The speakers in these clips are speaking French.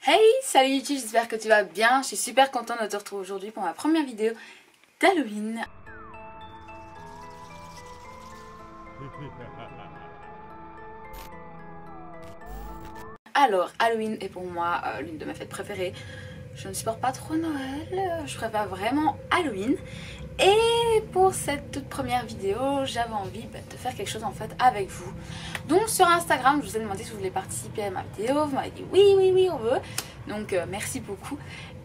Hey, salut YouTube, j'espère que tu vas bien. Je suis super contente de te retrouver aujourd'hui pour ma première vidéo d'Halloween. Alors, Halloween est pour moi l'une de mes fêtes préférées. Je ne supporte pas trop Noël, je préfère vraiment Halloween. Et pour cette toute première vidéo, j'avais envie de faire quelque chose en fait avec vous. Donc sur Instagram, je vous ai demandé si vous voulez participer à ma vidéo. Vous m'avez dit oui, on veut. Donc merci beaucoup.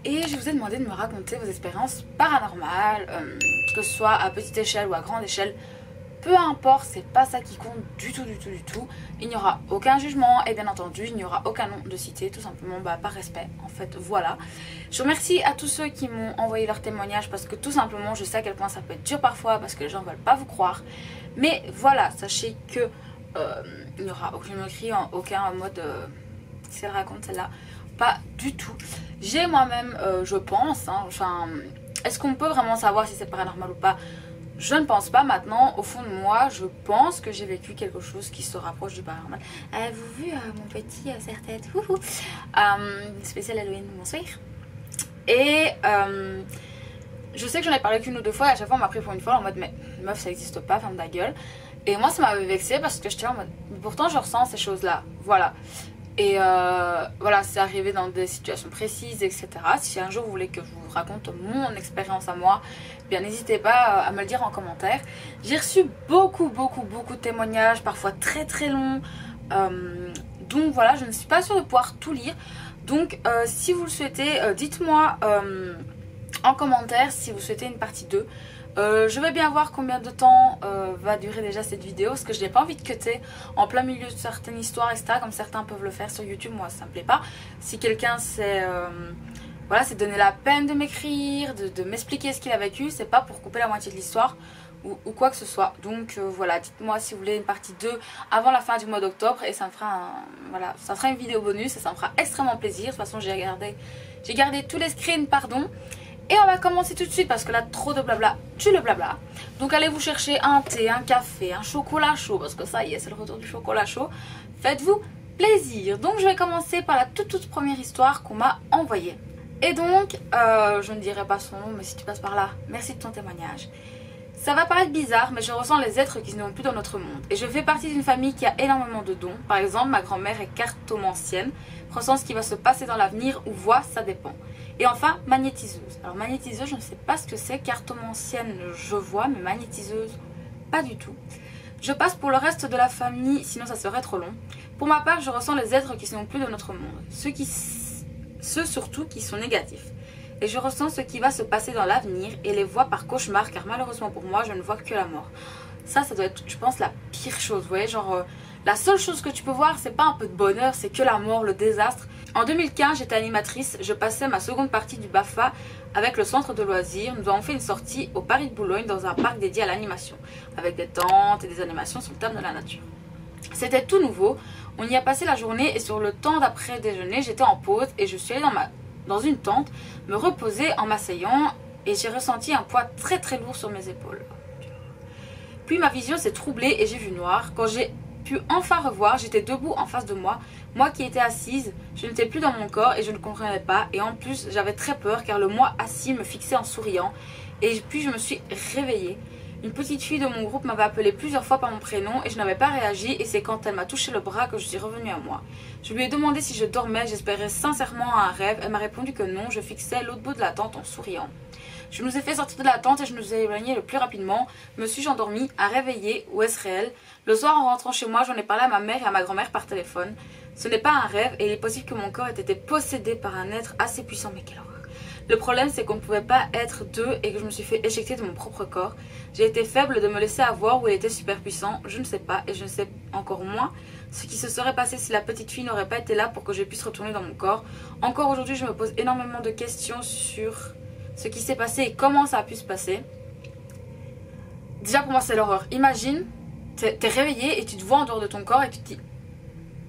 Et je vous ai demandé de me raconter vos expériences paranormales, que ce soit à petite échelle ou à grande échelle. Peu importe, c'est pas ça qui compte du tout. Il n'y aura aucun jugement et bien entendu, il n'y aura aucun nom de cité, tout simplement par respect. En fait, voilà. Je remercie à tous ceux qui m'ont envoyé leurs témoignages parce que tout simplement, je sais à quel point ça peut être dur parfois parce que les gens ne veulent pas vous croire. Mais voilà, sachez que il n'y aura aucune moquerie, aucun mode si elle raconte celle-là. Pas du tout. J'ai moi-même, je pense, enfin, est-ce qu'on peut vraiment savoir si c'est paranormal ou pas? Je ne pense pas. Maintenant, au fond de moi, je pense que j'ai vécu quelque chose qui se rapproche du paranormal. Avez-vous vu mon petit serre-tête spécial Halloween, bonsoir. Et je sais que j'en ai parlé qu'une ou deux fois et à chaque fois on m'a pris pour une folle en mode mais meuf ça n'existe pas, ferme ta gueule. Et moi ça m'avait vexée parce que j'étais en mode pourtant je ressens ces choses là, voilà. Et voilà, c'est arrivé dans des situations précises, etc. Si un jour vous voulez que je vous raconte mon expérience à moi, bien n'hésitez pas à me le dire en commentaire. J'ai reçu beaucoup de témoignages, parfois très longs. Donc voilà, je ne suis pas sûre de pouvoir tout lire. Donc si vous le souhaitez, dites-moi en commentaire si vous souhaitez une partie 2. Je vais bien voir combien de temps va durer déjà cette vidéo parce que je n'ai pas envie de cutter en plein milieu de certaines histoires, etc. Comme certains peuvent le faire sur YouTube, moi ça me plaît pas. Si quelqu'un s'est voilà, c'est donner la peine de m'écrire, de m'expliquer ce qu'il a vécu, c'est pas pour couper la moitié de l'histoire ou quoi que ce soit. Donc voilà, dites-moi si vous voulez une partie 2 avant la fin du mois d'octobre et ça me fera voilà, ça sera une vidéo bonus et ça me fera extrêmement plaisir. De toute façon j'ai gardé tous les screens, pardon. Et on va commencer tout de suite parce que là, trop de blabla tue le blabla. Donc allez vous chercher un thé, un café, un chocolat chaud parce que ça y est, c'est le retour du chocolat chaud. Faites-vous plaisir. Donc je vais commencer par la toute première histoire qu'on m'a envoyée. Et donc, je ne dirai pas son nom, mais si tu passes par là, merci de ton témoignage. Ça va paraître bizarre, mais je ressens les êtres qui ne sont plus dans notre monde. Et je fais partie d'une famille qui a énormément de dons. Par exemple, ma grand-mère est cartomancienne, ressent ce qui va se passer dans l'avenir ou voit, ça dépend. Et enfin, magnétiseuse. Alors magnétiseuse, je ne sais pas ce que c'est. Cartomancienne, je vois, mais magnétiseuse, pas du tout. Je passe pour le reste de la famille, sinon ça serait trop long. Pour ma part, je ressens les êtres qui ne sont plus de notre monde. Ceux surtout qui sont négatifs. Et je ressens ce qui va se passer dans l'avenir et les vois par cauchemar, car malheureusement pour moi, je ne vois que la mort. Ça doit être, je pense, la pire chose. Vous voyez, genre, la seule chose que tu peux voir, c'est pas un peu de bonheur, c'est que la mort, le désastre. En 2015, j'étais animatrice, je passais ma seconde partie du BAFA avec le centre de loisirs. Nous avons fait une sortie au Paris de Boulogne dans un parc dédié à l'animation, avec des tentes et des animations sur le thème de la nature. C'était tout nouveau, on y a passé la journée et sur le temps d'après déjeuner, j'étais en pause et je suis allée dans une tente, me reposer en m'asseyant et j'ai ressenti un poids très lourd sur mes épaules. Puis ma vision s'est troublée et j'ai vu noir. Quand j'ai pu enfin revoir, j'étais debout en face de moi. Moi qui étais assise, je n'étais plus dans mon corps et je ne comprenais pas. Et en plus, j'avais très peur car le moi assis me fixait en souriant. Et puis je me suis réveillée. Une petite fille de mon groupe m'avait appelé plusieurs fois par mon prénom et je n'avais pas réagi et c'est quand elle m'a touché le bras que je suis revenue à moi. Je lui ai demandé si je dormais, j'espérais sincèrement à un rêve. Elle m'a répondu que non, je fixais l'autre bout de la tente en souriant. Je nous ai fait sortir de la tente et je nous ai éloignés le plus rapidement. Me suis-je endormie, à réveiller ou est-ce réel? Le soir en rentrant chez moi, j'en ai parlé à ma mère et à ma grand-mère par téléphone. Ce n'est pas un rêve et il est possible que mon corps ait été possédé par un être assez puissant, mais quelle horreur. Le problème c'est qu'on ne pouvait pas être deux et que je me suis fait éjecter de mon propre corps. J'ai été faible de me laisser avoir ou il était super puissant, je ne sais pas et je ne sais encore moins ce qui se serait passé si la petite fille n'aurait pas été là pour que je puisse retourner dans mon corps. Encore aujourd'hui je me pose énormément de questions sur ce qui s'est passé et comment ça a pu se passer. Déjà pour moi c'est l'horreur. Imagine, t'es réveillé et tu te vois en dehors de ton corps et tu te dis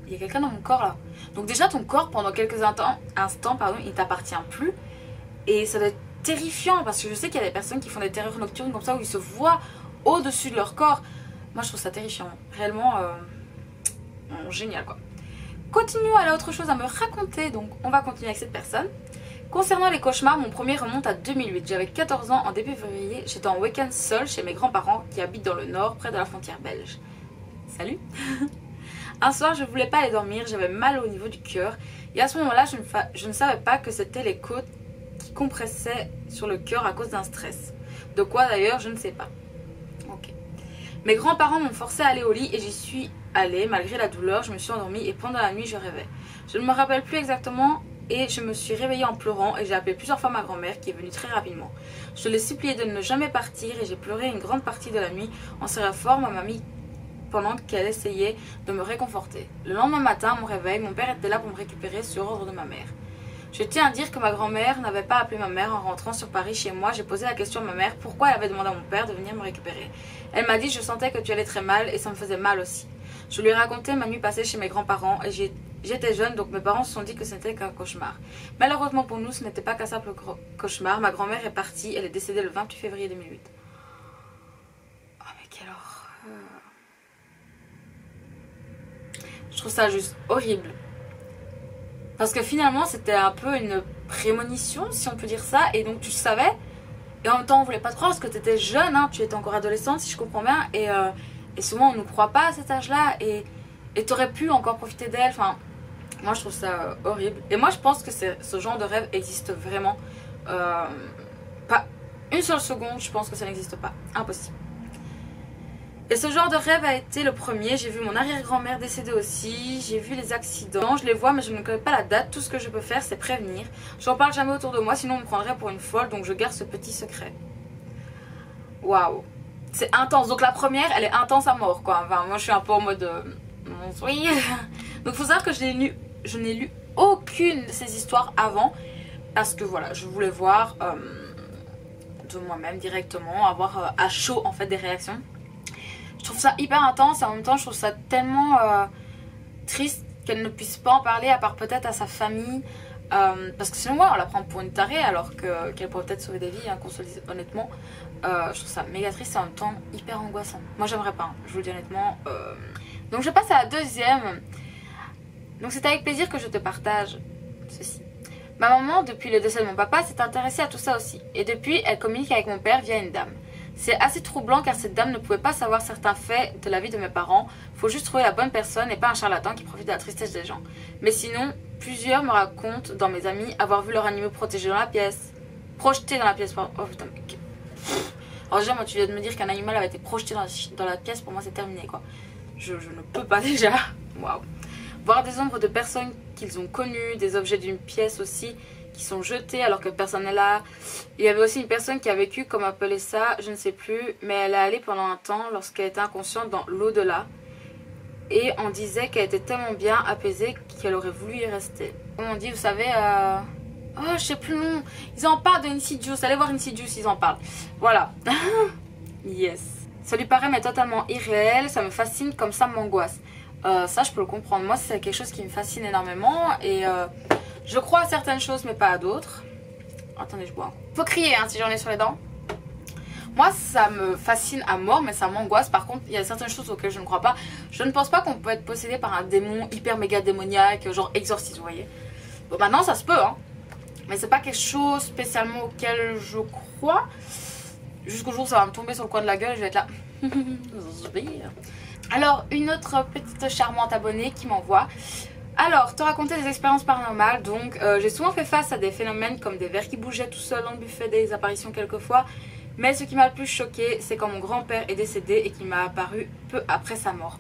il y a quelqu'un dans mon corps là. Donc déjà ton corps pendant quelques instants il ne t'appartient plus. Et ça doit être terrifiant parce que je sais qu'il y a des personnes qui font des terreurs nocturnes comme ça où ils se voient au-dessus de leur corps. Moi je trouve ça terrifiant. Réellement génial quoi. continuons, elle a autre chose à me raconter, donc on va continuer avec cette personne. Concernant les cauchemars, mon premier remonte à 2008. J'avais 14 ans en début février. J'étais en week-end seule chez mes grands-parents qui habitent dans le nord, près de la frontière belge. Salut. Un soir, je voulais pas aller dormir, j'avais mal au niveau du cœur. Et à ce moment-là, je ne savais pas que c'était les côtes qui compressaient sur le cœur à cause d'un stress. De quoi d'ailleurs, je ne sais pas. Ok. Mes grands-parents m'ont forcé à aller au lit et j'y suis allée. Malgré la douleur, je me suis endormie et pendant la nuit, je rêvais. Je ne me rappelle plus exactement et je me suis réveillée en pleurant et j'ai appelé plusieurs fois ma grand-mère qui est venue très rapidement. Je l'ai suppliée de ne jamais partir et j'ai pleuré une grande partie de la nuit en serrant fort ma mamie pendant qu'elle essayait de me réconforter. Le lendemain matin, à mon réveil, mon père était là pour me récupérer sur ordre de ma mère. Je tiens à dire que ma grand-mère n'avait pas appelé ma mère en rentrant sur Paris chez moi. J'ai posé la question à ma mère pourquoi elle avait demandé à mon père de venir me récupérer. Elle m'a dit je sentais que tu allais très mal et ça me faisait mal aussi. Je lui ai raconté ma nuit passée chez mes grands-parents et j'étais jeune donc mes parents se sont dit que c'était qu'un cauchemar. Malheureusement pour nous ce n'était pas qu'un simple cauchemar. Ma grand-mère est partie, elle est décédée le 28 février 2008. Oh mais quelle horreur. Je trouve ça juste horrible. Parce que finalement c'était un peu une prémonition si on peut dire ça. Et donc tu le savais. Et en même temps on voulait pas te croire parce que tu étais jeune, hein, tu étais encore adolescente si je comprends bien. Et souvent on ne nous croit pas à cet âge-là. Et tu aurais pu encore profiter d'elle. Enfin, moi je trouve ça horrible. Et moi je pense que ce genre de rêve existe vraiment. Pas une seule seconde, je pense que ça n'existe pas. Impossible. Et ce genre de rêve a été le premier. J'ai vu mon arrière-grand-mère décéder aussi. J'ai vu les accidents. Je les vois mais je ne connais pas la date. Tout ce que je peux faire c'est prévenir. J'en parle jamais autour de moi sinon on me prendrait pour une folle. Donc je garde ce petit secret. Waouh. C'est intense. Donc la première elle est intense à mort quoi. Enfin moi je suis un peu en mode... oui. Donc il faut savoir que je n'ai lu aucune de ces histoires avant. Parce que voilà je voulais voir de moi-même directement. Avoir à chaud en fait des réactions. Je trouve ça hyper intense et en même temps je trouve ça tellement triste qu'elle ne puisse pas en parler à part peut-être à sa famille parce que sinon ouais, on la prend pour une tarée alors qu'elle pourrait peut-être sauver des vies hein, qu'on se le dise honnêtement. Je trouve ça méga triste et en même temps hyper angoissant. Moi j'aimerais pas, hein, je vous le dis honnêtement. Donc je passe à la deuxième. Donc c'est avec plaisir que je te partage ceci. Ma maman depuis le décès de mon papa s'est intéressée à tout ça aussi et depuis elle communique avec mon père via une dame. C'est assez troublant car cette dame ne pouvait pas savoir certains faits de la vie de mes parents. Faut juste trouver la bonne personne et pas un charlatan qui profite de la tristesse des gens. Mais sinon, plusieurs me racontent dans mes amis avoir vu leur animal protégé dans la pièce. Projeté dans la pièce. Oh putain, mais... Alors déjà, moi tu viens de me dire qu'un animal avait été projeté dans la pièce, pour moi c'est terminé quoi. Je ne peux pas déjà. Waouh. Voir des ombres de personnes qu'ils ont connues, des objets d'une pièce aussi qui sont jetés alors que personne n'est là. Il y avait aussi une personne qui a vécu, comme appeler ça, je ne sais plus, mais elle est allée pendant un temps lorsqu'elle était inconsciente dans l'au-delà. Et on disait qu'elle était tellement bien apaisée qu'elle aurait voulu y rester. Comme on dit, vous savez, oh je sais plus le nom, ils en parlent de Insidious, allez voir Insidious, ils en parlent. Voilà. Yes. Ça lui paraît mais totalement irréel, ça me fascine comme ça m'angoisse. Ça je peux le comprendre, moi c'est quelque chose qui me fascine énormément et... je crois à certaines choses mais pas à d'autres. Attendez, je bois. Faut crier hein, si j'en ai sur les dents. Moi ça me fascine à mort mais ça m'angoisse. Par contre il y a certaines choses auxquelles je ne crois pas. Je ne pense pas qu'on peut être possédé par un démon hyper méga démoniaque, genre exorciste vous voyez. Bon maintenant ça se peut hein. Mais c'est pas quelque chose spécialement auquel je crois. Jusqu'au jour où ça va me tomber sur le coin de la gueule et je vais être là. Alors une autre petite charmante abonnée qui m'envoie. Alors, te raconter des expériences paranormales, donc j'ai souvent fait face à des phénomènes comme des verres qui bougeaient tout seuls dans le buffet, des apparitions quelquefois. Mais ce qui m'a le plus choqué, c'est quand mon grand-père est décédé et qu'il m'a apparu peu après sa mort.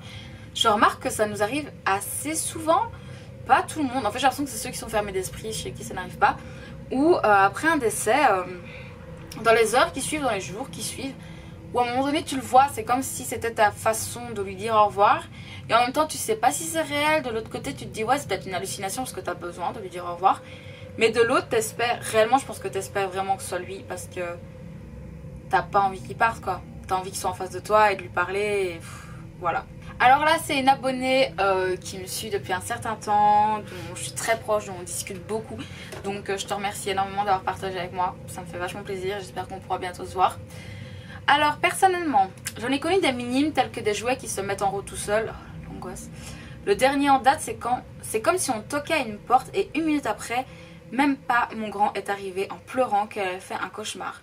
Je remarque que ça nous arrive assez souvent, pas tout le monde, en fait j'ai l'impression que c'est ceux qui sont fermés d'esprit, chez qui ça n'arrive pas. Ou après un décès, dans les heures qui suivent, dans les jours qui suivent, où à un moment donné tu le vois, c'est comme si c'était ta façon de lui dire au revoir. Et en même temps tu sais pas si c'est réel, de l'autre côté tu te dis ouais c'est peut-être une hallucination parce que tu as besoin de lui dire au revoir. Mais de l'autre t'espères, réellement je pense que t'espères vraiment que ce soit lui parce que t'as pas envie qu'il parte quoi. T'as envie qu'il soit en face de toi et de lui parler et voilà. Alors là c'est une abonnée qui me suit depuis un certain temps, dont je suis très proche, dont on discute beaucoup. Donc je te remercie énormément d'avoir partagé avec moi, ça me fait vachement plaisir, j'espère qu'on pourra bientôt se voir. Alors personnellement, j'en ai connu des minimes tels que des jouets qui se mettent en route tout seuls, l'angoisse, Le dernier en date, c'est comme si on toquait à une porte et 1 minute après, même pas, mon grand est arrivé en pleurant qu'elle avait fait un cauchemar.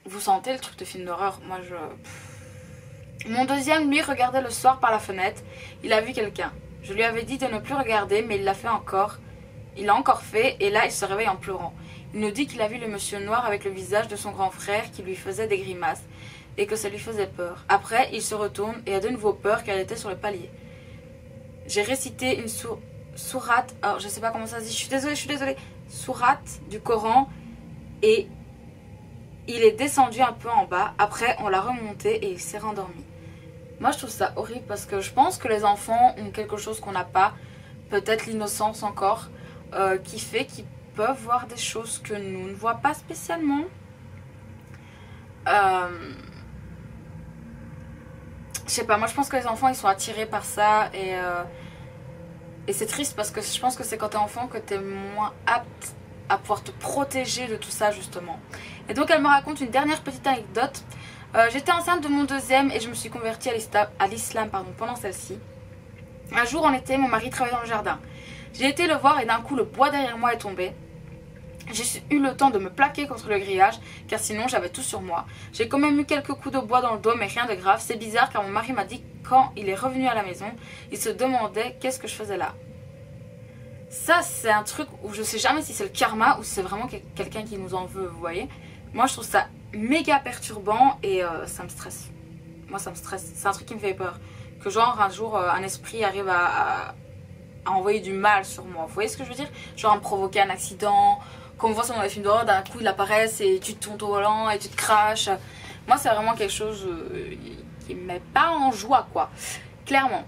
Vous sentez le truc de film d'horreur? Moi, Mon deuxième, lui, regardait le soir par la fenêtre. Il a vu quelqu'un. Je lui avais dit de ne plus regarder, mais il l'a fait encore. Il l'a encore fait, et là, il se réveille en pleurant. Il nous dit qu'il a vu le monsieur noir avec le visage de son grand frère qui lui faisait des grimaces, et que ça lui faisait peur. Après, il se retourne et a de nouveau peur car elle était sur le palier. J'ai récité une sourate, alors je sais pas comment ça se dit, je suis désolée, sourate du Coran, et il est descendu un peu en bas. Après, on l'a remonté et il s'est rendormi. Moi, je trouve ça horrible parce que je pense que les enfants ont quelque chose qu'on n'a pas, peut-être l'innocence encore, qui fait qu'ils peuvent voir des choses que nous ne voyons pas spécialement. Je sais pas, moi je pense que les enfants ils sont attirés par ça et c'est triste parce que je pense que c'est quand t'es enfant que t'es moins apte à pouvoir te protéger de tout ça justement. Et donc elle me raconte une dernière petite anecdote. J'étais enceinte de mon deuxième et je me suis convertie à l'islam pendant celle-ci. Un jour en été, mon mari travaillait dans le jardin. J'ai été le voir et d'un coup le bois derrière moi est tombé. J'ai eu le temps de me plaquer contre le grillage car sinon j'avais tout sur moi. J'ai quand même eu quelques coups de bois dans le dos mais rien de grave. C'est bizarre car mon mari m'a dit que quand il est revenu à la maison, il se demandait qu'est-ce que je faisais là. Ça c'est un truc où je sais jamais si c'est le karma ou si c'est vraiment quelqu'un qui nous en veut, vous voyez. Moi je trouve ça méga perturbant et ça me stresse. Moi ça me stresse, c'est un truc qui me fait peur. Que genre un jour un esprit arrive à envoyer du mal sur moi, vous voyez ce que je veux dire. Genre à me provoquer un accident. Comme on voit ça dans les films d'horreur, d'un coup il apparaît et tu te tournes au volant et tu te craches. Moi c'est vraiment quelque chose qui me met pas en joie quoi, clairement.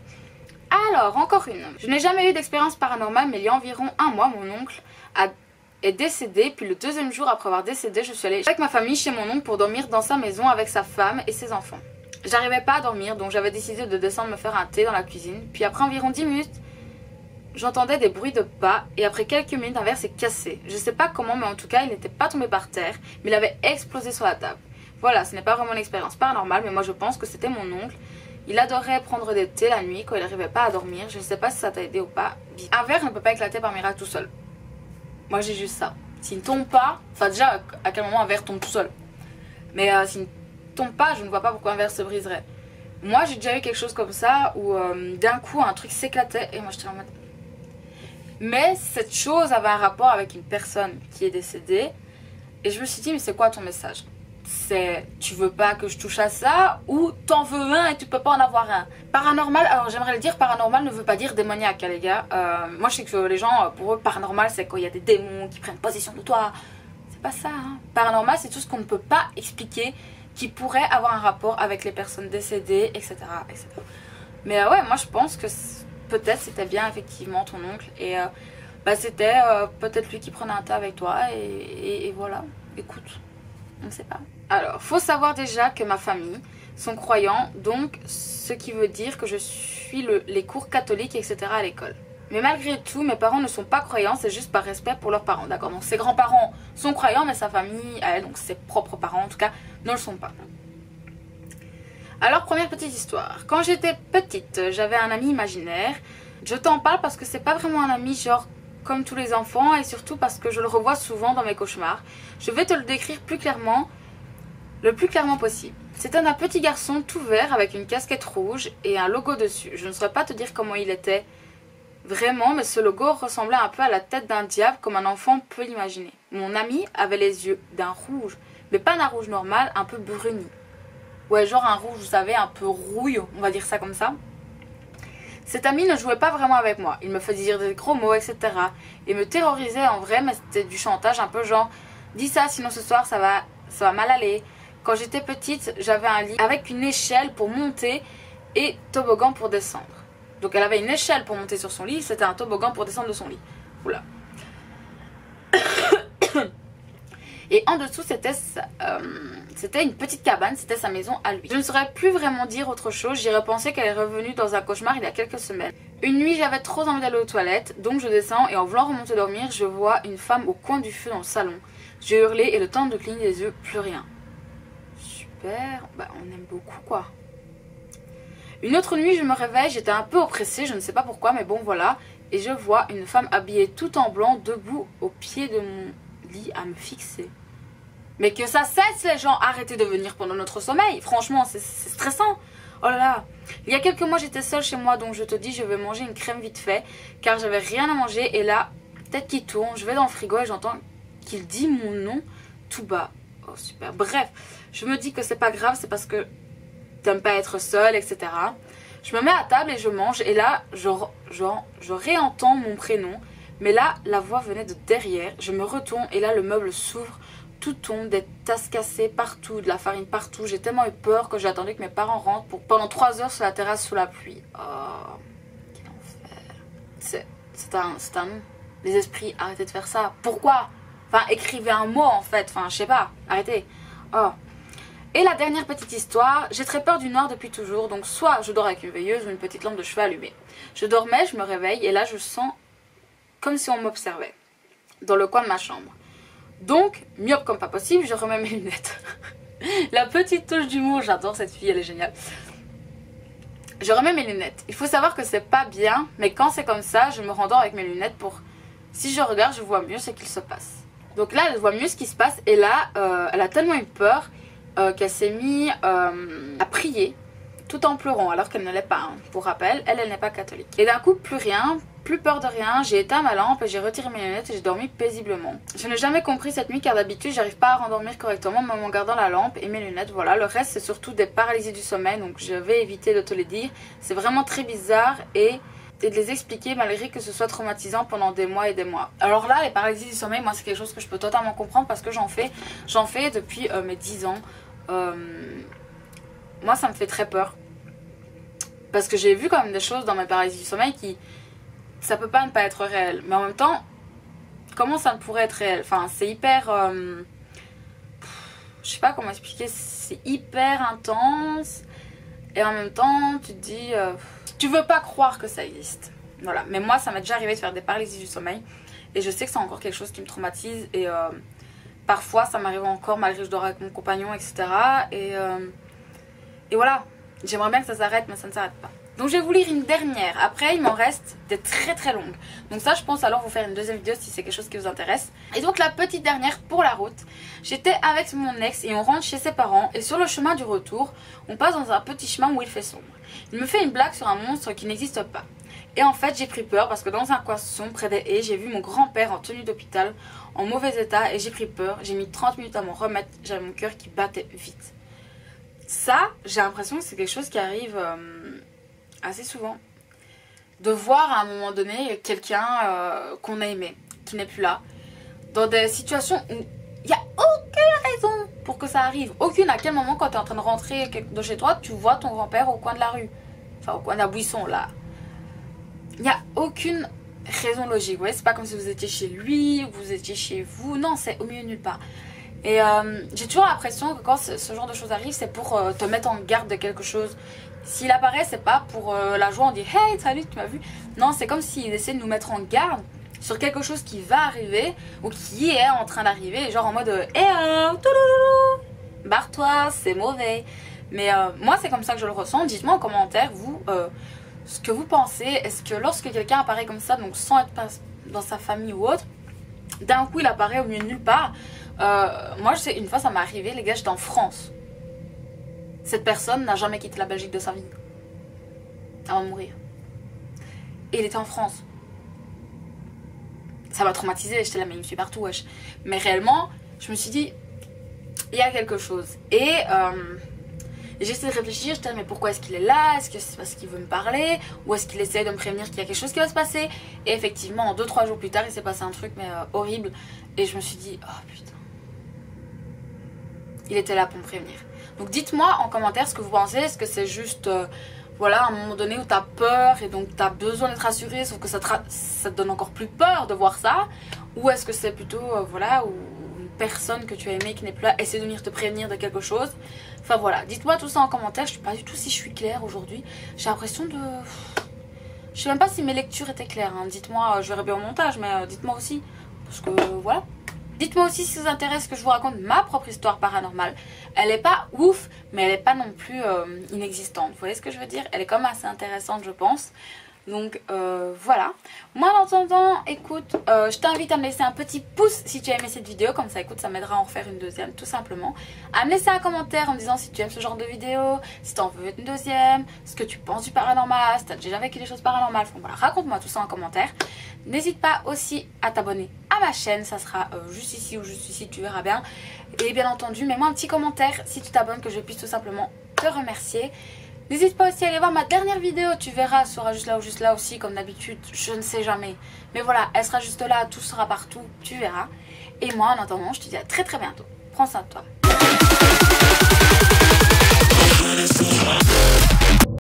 Alors encore une. Je n'ai jamais eu d'expérience paranormale mais il y a environ 1 mois mon oncle est décédé. Puis le 2e jour après avoir décédé je suis allée avec ma famille chez mon oncle pour dormir dans sa maison avec sa femme et ses enfants. J'arrivais pas à dormir donc j'avais décidé de descendre me faire un thé dans la cuisine. Puis après environ 10 minutes j'entendais des bruits de pas et après quelques minutes un verre s'est cassé. Je sais pas comment mais en tout cas il n'était pas tombé par terre mais il avait explosé sur la table. Voilà, ce n'est pas vraiment une expérience paranormale mais moi je pense que c'était mon oncle. Il adorait prendre des thés la nuit quand il n'arrivait pas à dormir. Je ne sais pas si ça t'a aidé ou pas. Un verre ne peut pas éclater par miracle tout seul. Moi j'ai juste ça. S'il ne tombe pas, enfin déjà à quel moment un verre tombe tout seul. Mais s'il ne tombe pas je ne vois pas pourquoi un verre se briserait. Moi j'ai déjà eu quelque chose comme ça où d'un coup un truc s'éclatait et moi j'étais en mode... Mais cette chose avait un rapport avec une personne qui est décédée. Et je me suis dit, mais c'est quoi ton message? C'est, tu veux pas que je touche à ça ou t'en veux un et tu peux pas en avoir un? Paranormal, alors j'aimerais le dire, paranormal ne veut pas dire démoniaque, hein, les gars. Moi je sais que les gens, pour eux, paranormal c'est quand il y a des démons qui prennent possession de toi. C'est pas ça, hein. Paranormal c'est tout ce qu'on ne peut pas expliquer qui pourrait avoir un rapport avec les personnes décédées, etc. etc. Mais ouais, moi je pense que... peut-être c'était bien effectivement ton oncle et c'était peut-être lui qui prenait un thé avec toi et voilà, écoute, on ne sait pas. Alors, faut savoir déjà que ma famille sont croyants, donc ce qui veut dire que je suis les cours catholiques etc. à l'école. Mais malgré tout, mes parents ne sont pas croyants, c'est juste par respect pour leurs parents, d'accord. Donc ses grands-parents sont croyants mais sa famille, elle, donc ses propres parents en tout cas, ne le sont pas. Alors première petite histoire, quand j'étais petite j'avais un ami imaginaire. Je t'en parle parce que c'est pas vraiment un ami genre comme tous les enfants et surtout parce que je le revois souvent dans mes cauchemars. Je vais te le décrire plus clairement, le plus clairement possible. C'était un petit garçon tout vert avec une casquette rouge et un logo dessus. Je ne saurais pas te dire comment il était vraiment mais ce logo ressemblait un peu à la tête d'un diable comme un enfant peut l'imaginer. Mon ami avait les yeux d'un rouge, mais pas d'un rouge normal, un peu bruni. Ouais, genre un rouge, vous savez, un peu rouille, on va dire ça comme ça. Cet ami ne jouait pas vraiment avec moi. Il me faisait dire des gros mots, etc. Et me terrorisait en vrai, mais c'était du chantage un peu genre « Dis ça, sinon ce soir ça va mal aller ». Quand j'étais petite, j'avais un lit avec une échelle pour monter et toboggan pour descendre. Donc elle avait une échelle pour monter sur son lit, c'était un toboggan pour descendre de son lit. Oula. Et en dessous, c'était une petite cabane, c'était sa maison à lui. Je ne saurais plus vraiment dire autre chose, j'y repensais qu'elle est revenue dans un cauchemar il y a quelques semaines. Une nuit, j'avais trop envie d'aller aux toilettes, donc je descends et en voulant remonter dormir, je vois une femme au coin du feu dans le salon. J'ai hurlé et le temps de cligner les yeux, plus rien. Super, bah on aime beaucoup quoi. Une autre nuit, je me réveille, j'étais un peu oppressée, je ne sais pas pourquoi, mais bon voilà. Et je vois une femme habillée tout en blanc, debout au pied de mon lit à me fixer. Mais que ça cesse les gens, arrêtez de venir pendant notre sommeil. Franchement, c'est stressant. Oh là là. Il y a quelques mois, j'étais seule chez moi, donc je te dis, je vais manger une crème vite fait, car j'avais rien à manger. Et là, tête qui tourne, je vais dans le frigo et j'entends qu'il dit mon nom tout bas. Oh super. Bref, je me dis que c'est pas grave, c'est parce que t'aimes pas être seule, etc. Je me mets à table et je mange. Et là, je réentends mon prénom. Mais là, la voix venait de derrière. Je me retourne et là, le meuble s'ouvre. Tout tombe, des tasses cassées partout, de la farine partout. J'ai tellement eu peur que j'ai attendu que mes parents rentrent pour pendant 3 heures sur la terrasse sous la pluie. Oh, quel enfer. C'est un nom. Les esprits, arrêtez de faire ça. Pourquoi? Enfin, écrivez un mot en fait. Enfin, je sais pas. Arrêtez. Oh. Et la dernière petite histoire, j'ai très peur du noir depuis toujours. Donc soit je dors avec une veilleuse ou une petite lampe de chevet allumée. Je dormais, je me réveille et là je sens comme si on m'observait. Dans le coin de ma chambre. Donc, myope comme pas possible, je remets mes lunettes. La petite touche d'humour, j'adore cette fille, elle est géniale. Je remets mes lunettes. Il faut savoir que c'est pas bien, mais quand c'est comme ça, je me rendors avec mes lunettes pour... Si je regarde, je vois mieux ce qu'il se passe. Donc là, elle voit mieux ce qui se passe et là, elle a tellement eu peur qu'elle s'est mise à prier tout en pleurant alors qu'elle ne l'est pas. Hein. Pour rappel, elle n'est pas catholique. Et d'un coup, plus rien. Plus peur de rien, j'ai éteint ma lampe et j'ai retiré mes lunettes et j'ai dormi paisiblement. Je n'ai jamais compris cette nuit car d'habitude j'arrive pas à rendormir correctement même en gardant la lampe et mes lunettes, voilà. Le reste c'est surtout des paralysies du sommeil donc je vais éviter de te les dire. C'est vraiment très bizarre et de les expliquer malgré que ce soit traumatisant pendant des mois et des mois. Alors là les paralysies du sommeil, moi c'est quelque chose que je peux totalement comprendre parce que j'en fais depuis mes 10 ans. Moi ça me fait très peur. Parce que j'ai vu quand même des choses dans mes paralysies du sommeil qui... Ça peut pas ne pas être réel. Mais en même temps, comment ça ne pourrait être réel? Enfin, c'est hyper... je sais pas comment expliquer. C'est hyper intense. Et en même temps, tu te dis... tu veux pas croire que ça existe. Voilà. Mais moi, ça m'est déjà arrivé de faire des paralysies du sommeil. Et je sais que c'est encore quelque chose qui me traumatise. Et parfois, ça m'arrive encore malgré que je dors avec mon compagnon, etc. Et voilà. J'aimerais bien que ça s'arrête, mais ça ne s'arrête pas. Donc je vais vous lire une dernière. Après il m'en reste des très très longues. Donc ça je pense alors vous faire une deuxième vidéo si c'est quelque chose qui vous intéresse. Et donc la petite dernière pour la route. J'étais avec mon ex et on rentre chez ses parents. Et sur le chemin du retour, on passe dans un petit chemin où il fait sombre. Il me fait une blague sur un monstre qui n'existe pas. Et en fait j'ai pris peur parce que dans un coin sombre près des haies, j'ai vu mon grand-père en tenue d'hôpital en mauvais état. Et j'ai pris peur. J'ai mis 30 minutes à m'en remettre. J'avais mon cœur qui battait vite. Ça j'ai l'impression que c'est quelque chose qui arrive... assez souvent, de voir à un moment donné quelqu'un qu'on a aimé, qui n'est plus là, dans des situations où il n'y a aucune raison pour que ça arrive. Aucune. À quel moment quand tu es en train de rentrer de chez toi, tu vois ton grand-père au coin de la rue, enfin au coin d'un buisson là. Il n'y a aucune raison logique, ouais, c'est pas comme si vous étiez chez lui, ou vous étiez chez vous, non, c'est au milieu de nulle part. Et j'ai toujours l'impression que quand ce genre de choses arrive, c'est pour te mettre en garde de quelque chose. S'il apparaît, c'est pas pour la joie, on dit hey, salut, tu m'as vu. Non, c'est comme s'il essaie de nous mettre en garde sur quelque chose qui va arriver ou qui est en train d'arriver, genre en mode barre-toi, c'est mauvais. Mais moi, c'est comme ça que je le ressens. Dites-moi en commentaire, vous, ce que vous pensez. Est-ce que lorsque quelqu'un apparaît comme ça, donc sans être dans sa famille ou autre, d'un coup il apparaît au milieu de nulle part. Moi, je sais, une fois ça m'est arrivé, les gars, j'étais en France. Cette personne n'a jamais quitté la Belgique de sa vie. Avant de mourir. Et il était en France. Ça m'a traumatisée, j'étais là, mais il me suit partout, wesh. Mais réellement, je me suis dit, il y a quelque chose. Et j'ai essayé de réfléchir, j'étais là, mais pourquoi est-ce qu'il est là? Est-ce que c'est parce qu'il veut me parler? Ou est-ce qu'il essaie de me prévenir qu'il y a quelque chose qui va se passer? Et effectivement, 2-3 jours plus tard, il s'est passé un truc, mais horrible. Et je me suis dit, oh putain. Il était là pour me prévenir. Donc dites-moi en commentaire ce que vous pensez. Est-ce que c'est juste, voilà, à un moment donné où tu as peur et donc tu as besoin d'être rassuré, sauf que ça te donne encore plus peur de voir ça? Ou est-ce que c'est plutôt, voilà, où une personne que tu as aimée qui n'est plus là essaie de venir te prévenir de quelque chose? Enfin voilà, dites-moi tout ça en commentaire. Je ne sais pas du tout si je suis claire aujourd'hui. J'ai l'impression de... Je sais même pas si mes lectures étaient claires. Hein. Dites-moi, je verrai bien au montage, mais dites-moi aussi. Parce que voilà. Dites-moi aussi si ça vous intéresse que je vous raconte ma propre histoire paranormale. Elle est pas ouf, mais elle est pas non plus inexistante. Vous voyez ce que je veux dire? Elle est quand même assez intéressante, je pense. Donc voilà. Moi en attendant, écoute, je t'invite à me laisser un petit pouce si tu as aimé cette vidéo. Comme ça, écoute, ça m'aidera à en refaire une deuxième tout simplement. À me laisser un commentaire en me disant si tu aimes ce genre de vidéo, si tu en veux une deuxième, ce que tu penses du paranormal, si tu as déjà vécu des choses paranormales. Enfin, voilà, raconte-moi tout ça en commentaire. N'hésite pas aussi à t'abonner à ma chaîne, ça sera juste ici ou juste ici, tu verras bien. Et bien entendu, mets-moi un petit commentaire si tu t'abonnes, que je puisse tout simplement te remercier. N'hésite pas aussi à aller voir ma dernière vidéo, tu verras, elle sera juste là ou juste là aussi, comme d'habitude, je ne sais jamais. Mais voilà, elle sera juste là, tout sera partout, tu verras. Et moi, en attendant, je te dis à très bientôt. Prends soin de toi.